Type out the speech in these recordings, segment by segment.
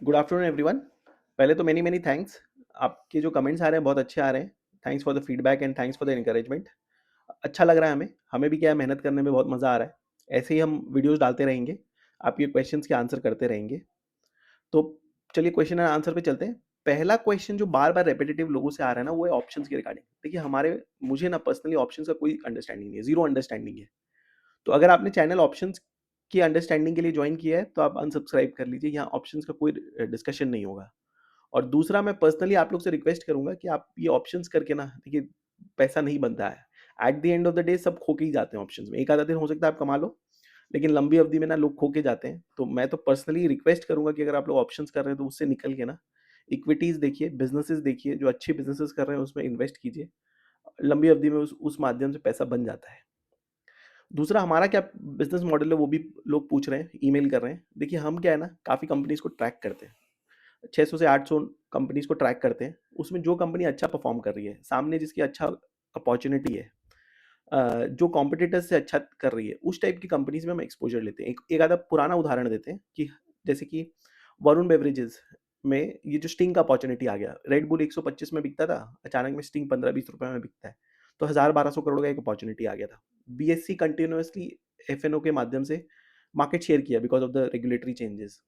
Good afternoon everyone. पहले तो many many thanks. आपके जो कमेंट्स आ रहे हैं बहुत अच्छे आ रहे हैं। Thanks for the feedback and thanks for the encouragement. अच्छा लग रहा है हमें भी क्या है, मेहनत करने में बहुत मज़ा आ रहा है। ऐसे ही हम वीडियोस डालते रहेंगे, आपके क्वेश्चंस के आंसर करते रहेंगे। तो चलिए क्वेश्चन एंड आंसर पे चलते हैं। पहला क्वेश्चन जो बार बार रेपिटेटिव लोगों से आ रहा है ना, वो है ऑप्शंस के रिगार्डिंग। देखिए मुझे ना पर्सनली ऑप्शंस का कोई अंडरस्टैंडिंग नहीं है, जीरो अंडरस्टैंडिंग है। तो अगर आपने चैनल ऑप्शंस की अंडरस्टैंडिंग के लिए ज्वाइन किया है तो आप अनसब्सक्राइब कर लीजिए। यहाँ ऑप्शंस का कोई डिस्कशन नहीं होगा। और दूसरा, मैं पर्सनली आप लोग से रिक्वेस्ट करूंगा कि आप ये ऑप्शंस करके ना, देखिए पैसा नहीं बनता है। At the end of the day सब खो के ही जाते हैं ऑप्शंस में। एक आधा दिन हो सकता है आप कमा लो, लेकिन लंबी अवधि में ना लोग खो के जाते हैं। तो मैं तो पर्सनली रिक्वेस्ट करूंगा कि अगर आप लोग ऑप्शंस कर रहे हैं तो उससे निकल के ना इक्विटीज देखिए, बिजनेसेस देखिए, जो अच्छे बिजनेसेस कर रहे हैं उसमें इन्वेस्ट कीजिए। लंबी अवधि में उस माध्यम से पैसा बन जाता है। दूसरा, हमारा क्या बिजनेस मॉडल है वो भी लोग पूछ रहे हैं, ईमेल कर रहे हैं। देखिए हम क्या है ना, काफ़ी कंपनीज को ट्रैक करते हैं। 600 से 800 कंपनीज को ट्रैक करते हैं। उसमें जो कंपनी अच्छा परफॉर्म कर रही है, सामने जिसकी अच्छा अपॉर्चुनिटी है, जो कॉम्पिटिटर्स से अच्छा कर रही है, उस टाइप की कंपनीज में हम एक्सपोजर लेते हैं। एक आधा पुराना उदाहरण देते हैं कि जैसे कि वरुण बेवरेजेस में ये जो स्टिंग का अपॉर्चुनिटी आ गया, रेड बुल 125 में बिकता था, अचानक में स्टिंग 15-20 रुपए में बिकता है। तो 1000-1200 करोड़ का एक अपॉर्चुनिटी आ गया था। बीएससी कंटिन्यूसली एफएनओ के माध्यम से मार्केट शेयर किया because of the regulatory changes.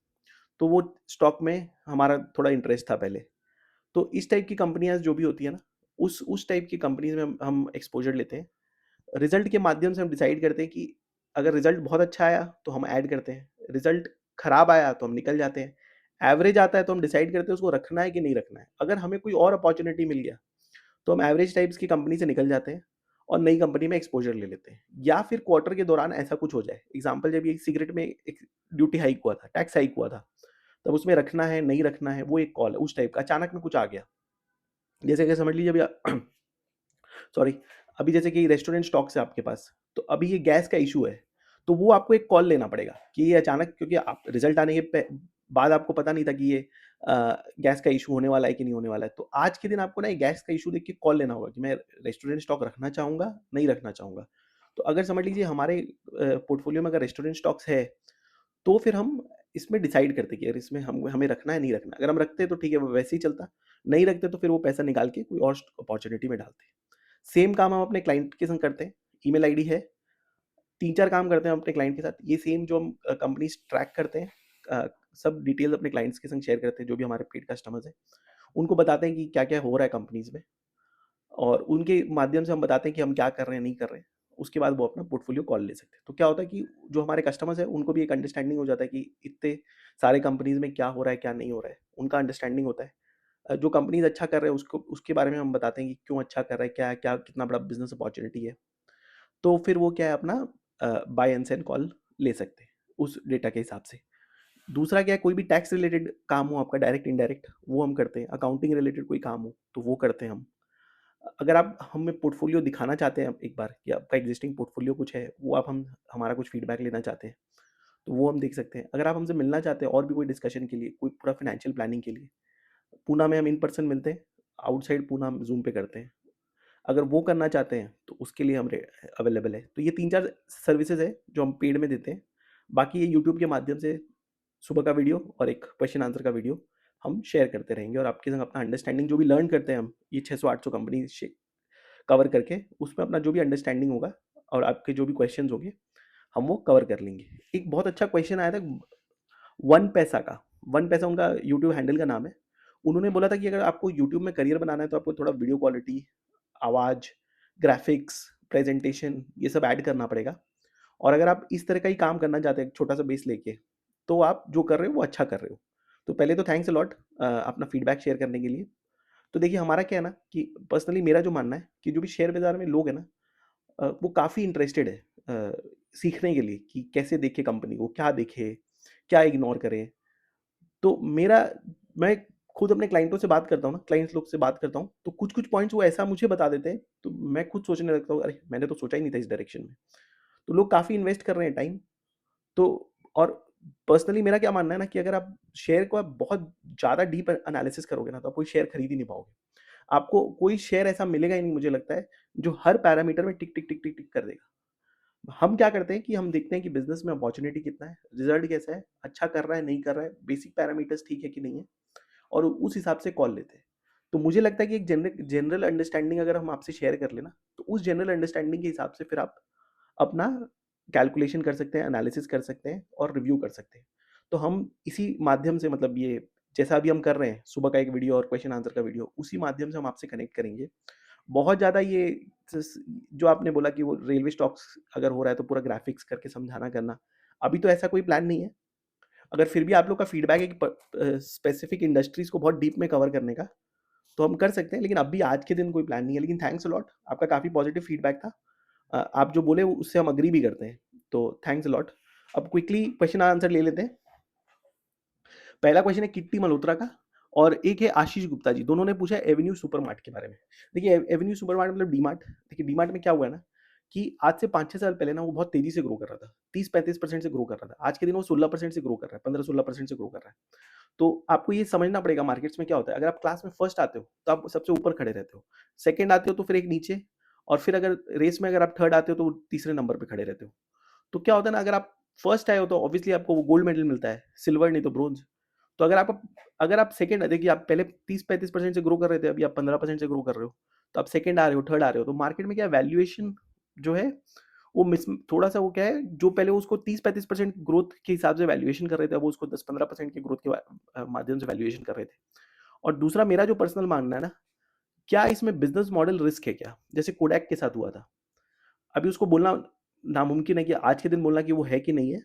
तो वो स्टॉक में हमारा थोड़ा इंटरेस्ट था पहले। तो इस टाइप की कंपनियाँ जो भी होती है ना, उस टाइप की कंपनीज़ में हम एक्सपोज़र लेते हैं। रिज़ल्ट के माध्यम से हम डिसाइड करते हैं कि अगर रिज़ल्ट बहुत अच्छा आया तो हम ऐड करते हैं, रिज़ल्ट खराब आया तो हम निकल जाते हैं। एवरेज आता है तो हम डिसाइड करते हैं उसको रखना है कि नहीं रखना है। अगर हमें कोई और अपॉर्च्युनिटी मिल गया तो हम एवरेज टाइप्स की कंपनी से निकल जाते हैं और नई कंपनी में एक्सपोज़र ले लेते हैं। या फिर क्वार्टर के दौरान ऐसा कुछ हो जाए, एग्ज़ाम्पल जब ये सिगरेट में एक ड्यूटी हाइक हुआ था, टैक्स हाइक हुआ था, तब उसमें रखना है, नहीं रखना है, वो एक कॉल है। उस टाइप का अचानक में कुछ आ गया। जैसे कि समझ लीजिए अभी सॉरी, अभी जैसे कि रेस्टोरेंट स्टॉक्स है आपके पास, तो अभी ये गैस का इश्यू है, तो वो आपको एक कॉल लेना पड़ेगा कि ये अचानक, क्योंकि आप रिज़ल्ट आने के बाद आपको पता नहीं था कि ये गैस का इश्यू होने वाला है कि नहीं होने वाला है। तो आज के दिन आपको ना ये गैस का इश्यू देख के कॉल लेना होगा कि मैं रेस्टोरेंट स्टॉक रखना चाहूँगा, नहीं रखना चाहूँगा। तो अगर समझ लीजिए हमारे पोर्टफोलियो में अगर रेस्टोरेंट स्टॉक्स है, तो फिर हम इसमें डिसाइड करते कि यार इसमें हम हमें रखना है, नहीं रखना। अगर हम रखते तो ठीक है, वो वैसे ही चलता, नहीं रखते तो फिर वो पैसा निकाल के कोई और अपॉर्च्युनिटी में डालते। सेम काम हम अपने क्लाइंट के संग करते हैं। ईमेल आईडी है, 3-4 काम करते हैं हम अपने क्लाइंट के साथ। ये सेम जो हम कंपनीज़ ट्रैक करते हैं, सब डिटेल्स अपने क्लाइंट्स के संग शेयर करते हैं, जो भी हमारे पेड कस्टमर्स हैं। उनको बताते हैं कि क्या-क्या हो रहा है कंपनीज़ में, और उनके माध्यम से हम बताते हैं कि हम क्या कर रहे हैं, नहीं कर रहे हैं। उसके बाद वो अपना पोर्टफोलियो कॉल ले सकते हैं। तो क्या होता है कि जो हमारे कस्टमर्स हैं, उनको भी एक अंडरस्टैंडिंग हो जाता है कि इतने सारे कंपनीज़ में क्या हो रहा है, क्या नहीं हो रहा है। उनका अंडरस्टैंडिंग होता है। जो कंपनीज़ अच्छा कर रहे हैं उसको, उसके बारे में हम बताते हैं कि क्यों अच्छा कर रहा है, क्या कितना बड़ा बिज़नेस अपॉर्च्युनिटी है। तो फिर वो क्या है, अपना बाय एंड सेल कॉल ले सकते हैं उस डेटा के हिसाब से। दूसरा क्या है, कोई भी टैक्स रिलेटेड काम हो आपका, डायरेक्ट इनडायरेक्ट, वो हम करते हैं। अकाउंटिंग रिलेटेड कोई काम हो तो वो करते हैं हम। अगर आप हमें पोर्टफोलियो दिखाना चाहते हैं एक बार कि आपका एग्जिस्टिंग पोर्टफोलियो कुछ है, वो आप हम हमारा कुछ फीडबैक लेना चाहते हैं, तो वो हम देख सकते हैं। अगर आप हमसे मिलना चाहते हैं और भी कोई डिस्कशन के लिए, कोई पूरा फाइनेंशियल प्लानिंग के लिए, पूना में हम इन पर्सन मिलते हैं, आउटसाइड पूना हम ज़ूम पे करते हैं। अगर वो करना चाहते हैं तो उसके लिए हम अवेलेबल है। तो ये 3-4 सर्विसेज है जो हम पेड में देते हैं। बाकी ये यूट्यूब के माध्यम से सुबह का वीडियो और एक क्वेश्चन आंसर का वीडियो हम शेयर करते रहेंगे, और आपके संग अपना अंडरस्टैंडिंग जो भी लर्न करते हैं हम, ये 600-800 कंपनी कवर करके, उसमें अपना जो भी अंडरस्टैंडिंग होगा और आपके जो भी क्वेश्चंस होंगे, हम वो कवर कर लेंगे। एक बहुत अच्छा क्वेश्चन आया था वन पैसा का। वन पैसा उनका यूट्यूब हैंडल का नाम है। उन्होंने बोला था कि अगर आपको यूट्यूब में करियर बनाना है तो आपको थोड़ा वीडियो क्वालिटी, आवाज़, ग्राफिक्स, प्रेजेंटेशन, ये सब ऐड करना पड़ेगा। और अगर आप इस तरह का ही काम करना चाहते हैं छोटा सा बेस लेके, तो आप जो कर रहे हो वो अच्छा कर रहे हो। तो पहले तो थैंक्स अ लॉट अपना फीडबैक शेयर करने के लिए। तो देखिए हमारा क्या है ना, कि पर्सनली मेरा जो मानना है कि जो भी शेयर बाज़ार में लोग हैं ना, वो काफ़ी इंटरेस्टेड है सीखने के लिए कि कैसे देखें कंपनी को, क्या देखें, क्या इग्नोर करें। तो मैं खुद अपने क्लाइंटों से बात करता हूँ ना, क्लाइंट्स लोग से बात करता हूँ, तो कुछ-कुछ पॉइंट्स वो ऐसा मुझे बता देते हैं, तो मैं खुद सोचने लगता हूँ, अरे! मैंने तो सोचा ही नहीं था इस डायरेक्शन में। तो लोग काफ़ी इन्वेस्ट कर रहे हैं टाइम। तो और पर्सनली मेरा क्या मानना है ना, कि अगर आप शेयर को आप बहुत ज़्यादा डीप एनालिसिस करोगे ना, तो आप कोई शेयर खरीद ही नहीं पाओगे। आपको कोई शेयर ऐसा मिलेगा ही नहीं, मुझे लगता है, जो हर पैरामीटर में टिक, टिक, टिक, टिक, टिक कर देगा। हम क्या करते हैं कि हम देखते हैं कि बिज़नेस में अपॉर्च्युनिटी कितना है, रिज़ल्ट कैसा है, अच्छा कर रहा है, नहीं कर रहा है, बेसिक पैरामीटर्स ठीक है कि नहीं है, और उस हिसाब से कॉल लेते हैं। तो मुझे लगता है कि एक जनरल अंडरस्टैंडिंग अगर हम आपसे शेयर कर लें ना, तो उस जनरल अंडरस्टैंडिंग के हिसाब से फिर आप अपना कैलकुलेशन कर सकते हैं, एनालिसिस कर सकते हैं और रिव्यू कर सकते हैं। तो हम इसी माध्यम से, मतलब ये जैसा अभी हम कर रहे हैं, सुबह का एक वीडियो और क्वेश्चन आंसर का वीडियो, उसी माध्यम से हम आपसे कनेक्ट करेंगे। बहुत ज़्यादा ये जो आपने बोला कि वो रेलवे स्टॉक्स अगर हो रहा है तो पूरा ग्राफिक्स करके समझाना करना, अभी तो ऐसा कोई प्लान नहीं है। अगर फिर भी आप लोग का फीडबैक है कि स्पेसिफिक इंडस्ट्रीज को बहुत डीप में कवर करने का, तो हम कर सकते हैं, लेकिन अभी आज के दिन कोई प्लान नहीं है। लेकिन थैंक्स अ लॉट, आपका काफ़ी पॉजिटिव फीडबैक था। आप जो बोले उससे हम अग्री भी करते हैं, तो थैंक्स अ लॉट। अब क्विकली क्वेश्चन आंसर ले लेते हैं। पहला क्वेश्चन है किट्टी मल्होत्रा का, और एक है आशीष गुप्ता जी, दोनों ने पूछा है एवेन्यू सुपरमार्ट के बारे में। देखिए एवेन्यू सुपरमार्ट मतलब डीमार्ट। देखिए डीमार्ट में क्या हुआ है ना, कि आज से 5-6 साल पहले ना वो बहुत तेजी से ग्रो कर रहा था, 30-35% से ग्रो कर रहा था। आज के दिन वो 16% से ग्रो कर रहा है, 15-16% से ग्रो कर रहा है। तो आपको ये समझना पड़ेगा मार्केट्स में क्या होता है। अगर आप क्लास में फर्स्ट आते हो तो आप सबसे ऊपर खड़े रहते हो, सेकंड आते हो तो फिर एक नीचे, और फिर अगर रेस में अगर आप थर्ड आते हो तो तीसरे नंबर पे खड़े रहते हो। तो क्या होता है ना, अगर आप फर्स्ट आए हो तो ऑब्वियसली आपको वो गोल्ड मेडल मिलता है, सिल्वर नहीं तो ब्रोंज। तो अगर आप सेकंड, देखिए आप पहले 30-35% से ग्रो कर रहे थे, अभी आप 15% से ग्रो कर रहे हो, तो आप सेकंड आ रहे हो, थर्ड आ रहे हो, तो मार्केट में क्या वैल्यूएशन जो है वो मिस, थोड़ा सा वो क्या है, जो पहले उसको 30-35% ग्रोथ के हिसाब से वैल्यूएशन कर रहे थे, वो उसको 10-15% की ग्रोथ के माध्यम से वैल्यूएशन कर रहे थे। और दूसरा मेरा जो पर्सनल मानना है ना, क्या इसमें बिजनेस मॉडल रिस्क है क्या, जैसे कोडैक के साथ हुआ था। अभी उसको बोलना नामुमकिन है कि आज के दिन बोलना कि वो है कि नहीं है।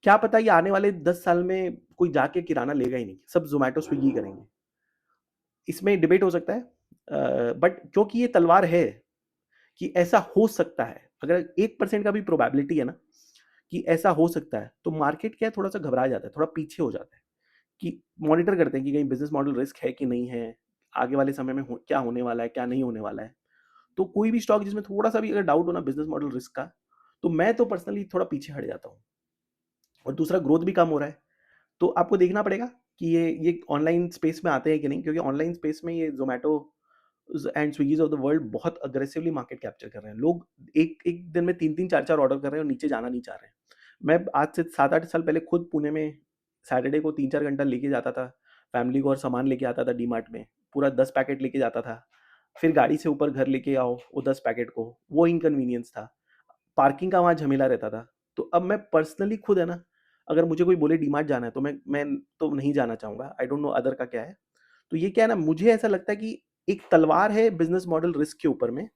क्या पता ये आने वाले 10 साल में कोई जाके किराना लेगा ही नहीं, सब ज़ोमैटो, स्विगी करेंगे। इसमें डिबेट हो सकता है, बट क्योंकि ये तलवार है कि ऐसा हो सकता है, अगर 1% का भी प्रोबेबिलिटी है ना कि ऐसा हो सकता है, तो मार्केट क्या है, थोड़ा-सा घबरा जाता है, थोड़ा पीछे हो जाता है, कि मॉनिटर करते हैं कि कहीं बिज़नेस मॉडल रिस्क है कि नहीं है, आगे वाले समय में क्या होने वाला है, क्या नहीं होने वाला है। तो कोई भी स्टॉक जिसमें थोड़ा-सा भी अगर डाउट हो ना बिज़नेस मॉडल रिस्क का, तो मैं तो पर्सनली थोड़ा पीछे हट जाता हूँ। और दूसरा ग्रोथ भी कम हो रहा है। तो आपको देखना पड़ेगा कि ये ऑनलाइन स्पेस में आते हैं कि नहीं, क्योंकि ऑनलाइन स्पेस में ये Zomato and Swiggys of the world बहुत अग्रेसिवली मार्केट कैप्चर कर रहे हैं। लोग एक एक दिन में 3-3 4-4 ऑर्डर कर रहे हैं और नीचे जाना नहीं चाह रहे हैं। मैं आज से 7-8 साल पहले खुद पुणे में सैटरडे को 3-4 घंटा लेके जाता था फैमिली को, और सामान लेके आता था डीमार्ट में, पूरा 10 पैकेट लेके जाता था। फिर गाड़ी से ऊपर घर लेके आओ वो 10 पैकेट को, वो इनकन्वीनियंस था। पार्किंग का वहाँ झमेला रहता था। तो अब मैं पर्सनली खुद है ना, अगर मुझे कोई बोले डीमार्ट जाना है तो मैं तो नहीं जाना चाहूँगा। आई डोंट नो अदर का क्या है। तो ये क्या है ना, मुझे ऐसा लगता है कि एक तलवार है बिज़नेस मॉडल रिस्क के ऊपर में।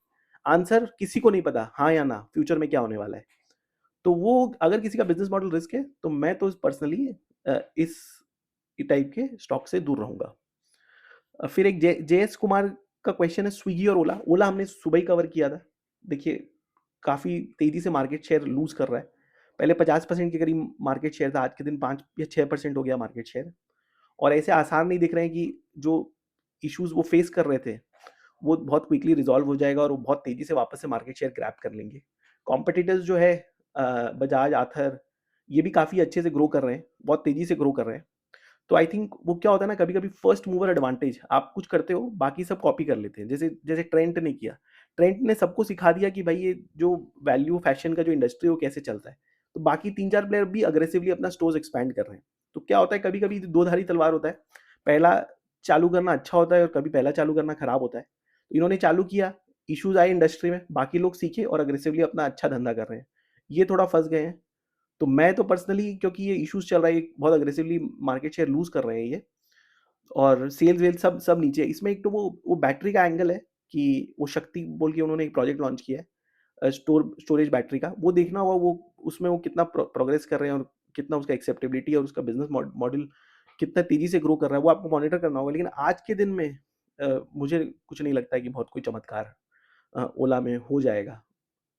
आंसर किसी को नहीं पता, हाँ या ना, फ्यूचर में क्या होने वाला है। तो वो अगर किसी का बिज़नेस मॉडल रिस्क है, तो मैं तो पर्सनली इस टाइप के स्टॉक से दूर रहूँगा। फिर एक जेएस कुमार का क्वेश्चन है स्विगी और ओला। ओला हमने सुबह ही कवर किया था। देखिए काफ़ी तेज़ी से मार्केट शेयर लूज़ कर रहा है। पहले 50% के करीब मार्केट शेयर था, आज के दिन 5 या 6% हो गया मार्केट शेयर। और ऐसे आसार नहीं दिख रहे हैं कि जो इश्यूज़ वो फेस कर रहे थे, वो बहुत क्विकली रिज़ॉल्व हो जाएगा और वो बहुत तेज़ी से वापस से मार्केट शेयर ग्रैब कर लेंगे। कॉम्पिटिटर्स जो है बजाज, आथर, ये भी काफ़ी अच्छे से ग्रो कर रहे हैं, बहुत तेज़ी से ग्रो कर रहे हैं। तो आई थिंक वो क्या होता है ना, कभी-कभी फर्स्ट मूवर एडवांटेज, आप कुछ करते हो, बाकी सब कॉपी कर लेते हैं। जैसे जैसे ट्रेंट ने किया। ट्रेंट ने सबको सिखा दिया कि भाई ये जो वैल्यू फैशन का जो इंडस्ट्री है वो कैसे चलता है। तो बाकी 3-4 प्लेयर भी अग्रेसिवली अपना स्टोर्स एक्सपैंड कर रहे हैं। तो क्या होता है, कभी-कभी दो धारी तलवार होता है। पहला चालू करना अच्छा होता है और कभी पहला चालू करना खराब होता है। तो इन्होंने चालू किया, इश्यूज़ आए इंडस्ट्री में, बाकी लोग सीखे और अग्रेसिवली अपना अच्छा धंधा कर रहे हैं। ये थोड़ा फँस गए हैं। तो मैं तो पर्सनली, क्योंकि ये इश्यूज़ चल रहा है, ये बहुत अग्रेसिवली मार्केट शेयर लूज़ कर रहे हैं ये, और सेल्स वेल्स सब सब नीचे है। इसमें एक तो वो बैटरी का एंगल है कि वो शक्ति बोल के उन्होंने एक प्रोजेक्ट लॉन्च किया है, स्टोरेज बैटरी का। वो देखना होगा वो उसमें वो कितना प्रोग्रेस कर रहे हैं, और कितना उसका एक्सेप्टेबिलिटी और उसका बिज़नेस मॉडल कितना तेज़ी से ग्रो कर रहा है, वो आपको मॉनिटर करना होगा। लेकिन आज के दिन में मुझे कुछ नहीं लगता है कि बहुत कोई चमत्कार ओला में हो जाएगा।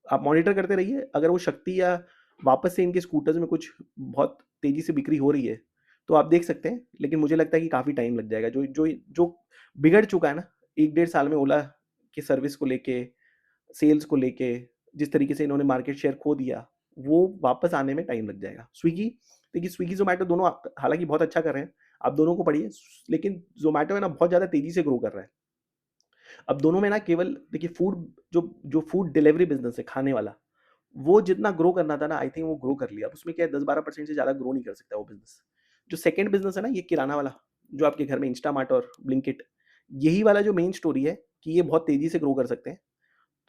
आप मॉनिटर करते रहिए, अगर वो शक्ति या वापस से इनके स्कूटर्स में कुछ बहुत तेज़ी से बिक्री हो रही है, तो आप देख सकते हैं। लेकिन मुझे लगता है कि काफ़ी टाइम लग जाएगा। जो बिगड़ चुका है ना, 1 डेढ़ साल में ओला की सर्विस को लेके, सेल्स को लेके, जिस तरीके से इन्होंने मार्केट शेयर खो दिया, वो वापस आने में टाइम लग जाएगा। स्विगी, देखिए स्विगी, ज़ोमैटो दोनों हालाँकि बहुत अच्छा कर रहे हैं, आप दोनों को पढ़िए, लेकिन ज़ोमैटो है ना बहुत ज़्यादा तेज़ी से ग्रो कर रहा है। अब दोनों में ना केवल देखिए फूड, जो जो फूड डिलीवरी बिज़नेस है, खाने वाला, वो जितना ग्रो करना था ना, आई थिंक वो ग्रो कर लिया। अब उसमें क्या है, 10-12% से ज़्यादा ग्रो नहीं कर सकता वो बिज़नेस। जो सेकंड बिज़नेस है ना, ये किराना वाला, जो आपके घर में इंस्टामार्ट और ब्लिंकिट, यही वाला जो मेन स्टोरी है कि ये बहुत तेज़ी से ग्रो कर सकते हैं।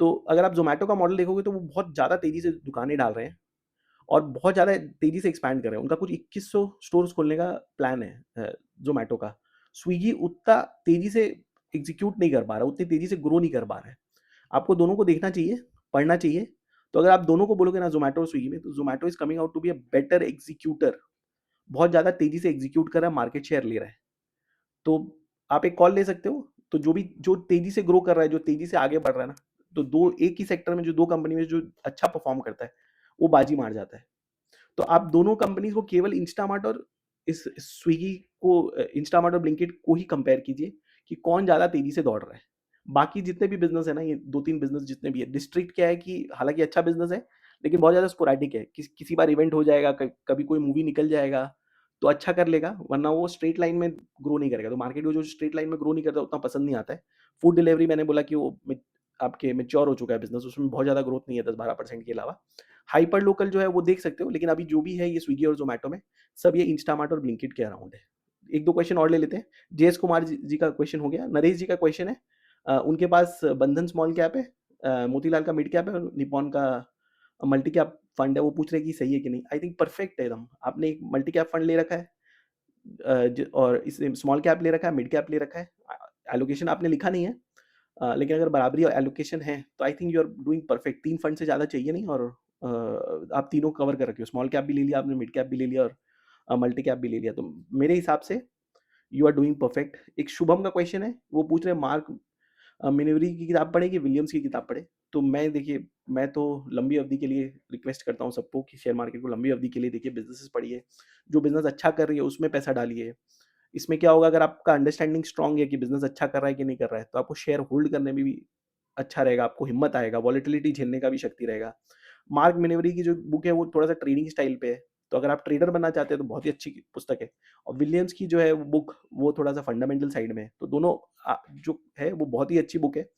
तो अगर आप ज़ोमैटो का मॉडल देखोगे तो वो बहुत ज़्यादा तेज़ी से दुकानें डाल रहे हैं और बहुत ज़्यादा तेज़ी से एक्सपैंड कर रहे हैं। उनका कुछ 2100 स्टोर्स खोलने का प्लान है ज़ोमैटो का। स्विगी उतना तेज़ी से एग्ज़ीक्यूट नहीं कर पा रहा, उतनी तेज़ी से ग्रो नहीं कर पा रहा है। आपको दोनों को देखना चाहिए, पढ़ना चाहिए। तो अगर आप दोनों को बोलोगे ना ज़ोमैटो और स्विगी में, तो Zomato is coming out to be a better executor. बहुत ज़्यादा तेज़ी से एग्ज़ीक्यूट कर रहा है, मार्केट शेयर ले रहा है। तो आप एक कॉल ले सकते हो। तो जो तेज़ी से ग्रो कर रहा है, जो तेज़ी से आगे बढ़ रहा है ना, तो 2 एक ही सेक्टर में जो 2 कंपनी में जो अच्छा परफ़ॉर्म करता है, वो बाजी मार जाता है। तो आप दोनों कंपनीज़ को केवल इंस्टामार्ट और इस स्विगी को इंस्टामार्ट और ब्लिंकिट को ही कंपेयर कीजिए कि कौन ज़्यादा तेज़ी से दौड़ रहा है। बाकी जितने भी बिज़नेस है ना, ये 2-3 बिज़नेस जितने भी है, डिस्ट्रिक्ट क्या है कि हालाँकि अच्छा बिज़नेस है, लेकिन बहुत ज़्यादा स्पोरेडिक है। किसी बार इवेंट हो जाएगा, कभी कोई मूवी निकल जाएगा, तो अच्छा कर लेगा, वरना वो स्ट्रेट लाइन में ग्रो नहीं करेगा। तो मार्केट को जो स्ट्रेट लाइन में ग्रो नहीं करता, उतना पसंद नहीं आता है। फूड डिलीवरी मैंने बोला कि वो आपके मैच्योर हो चुका है बिज़नेस, उसमें बहुत ज़्यादा ग्रोथ नहीं है 10-12% के अलावा। हाइपर लोकल जो है वो देख सकते हो, लेकिन अभी जो भी है ये स्विगी और ज़ोमैटो में, सब ये इंस्टामार्ट और ब्लिंकिट के अराउंड है। 1-2 क्वेश्चन और ले लेते हैं। जेएस कुमार जी का क्वेश्चन हो गया। नरेश जी का क्वेश्चन है, उनके पास बंधन स्मॉल कैप है, मोतीलाल का मिड कैप है और निप्पॉन का मल्टी कैप फंड है। वो पूछ रहे हैं कि सही है कि नहीं? आई थिंक परफेक्ट है एकदम। आपने एक मल्टी कैप फंड ले रखा है, और इस स्मॉल कैप ले रखा है, मिड कैप ले रखा है। एलोकेशन आपने लिखा नहीं है, लेकिन अगर बराबरी एलोकेशन है तो I think you are doing perfect. 3 fund से ज़्यादा चाहिए नहीं, और आप तीनों कवर कर रखे हो। स्मॉल कैप भी ले लिया आपने, मिड कैप भी ले लिया और मल्टी कैप भी ले लिया। तो मेरे हिसाब से यू आर डूइंग परफेक्ट। एक शुभम का क्वेश्चन है, वो पूछ रहे हैं मार्क मिनेवरी की किताब पढ़े कि विलियम्स की किताब पढ़े? तो मैं देखिए, मैं तो लंबी अवधि के लिए रिक्वेस्ट करता हूँ सबको कि शेयर मार्केट को लंबी अवधि के लिए देखिए, बिज़नेसेस पढ़िए। जो बिज़नेस अच्छा कर रही है उसमें पैसा डालिए। इसमें क्या होगा, अगर आपका अंडरस्टैंडिंग स्ट्रांग है कि बिज़नेस अच्छा कर रहा है कि नहीं कर रहा है, तो आपको शेयर होल्ड करने में भी अच्छा रहेगा, आपको हिम्मत आएगा, वॉलेटिलिटी झेलने का भी शक्ति रहेगा। मार्क मिनेवरी की जो बुक है वो थोड़ा-सा ट्रेडिंग स्टाइल पे है, तो अगर आप ट्रेडर बनना चाहते हैं तो बहुत ही अच्छी पुस्तक है। और विलियम्स की जो है वो बुक, वो थोड़ा-सा फंडामेंटल साइड में है। तो दोनों जो है वो बहुत ही अच्छी बुक है।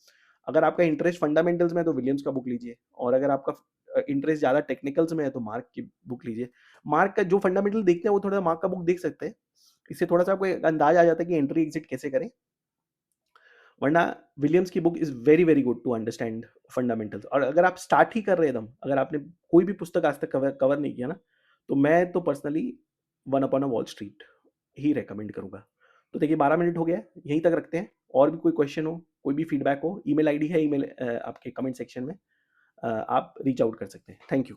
अगर आपका इंटरेस्ट फंडामेंटल्स में है तो विलियम्स का बुक लीजिए, और अगर आपका इंटरेस्ट ज़्यादा टेक्निकल्स में है तो मार्क की बुक लीजिए। मार्क का जो फंडामेंटल देखते हैं वो थोड़ा मार्क का बुक देख सकते हैं। इससे थोड़ा-सा आपको एक अंदाज़ आ जाता है कि एंट्री एग्ज़िट कैसे करें। वरना विलियम्स की book is very, very good to understand fundamentals. और अगर आप स्टार्ट ही कर रहे हैं एकदम, अगर आपने कोई भी पुस्तक आज तक कवर कवर नहीं किया ना, तो मैं तो personally one upon a wall street he recommend करूँगा। तो देखिए 12 मिनट हो गया है, यहीं तक रखते हैं। और भी कोई क्वेश्चन हो, कोई भी फीडबैक हो, ईमेल आईडी है, ईमेल आपके कमेंट सेक्शन में आप रीच आउट कर सकते हैं। Thank you.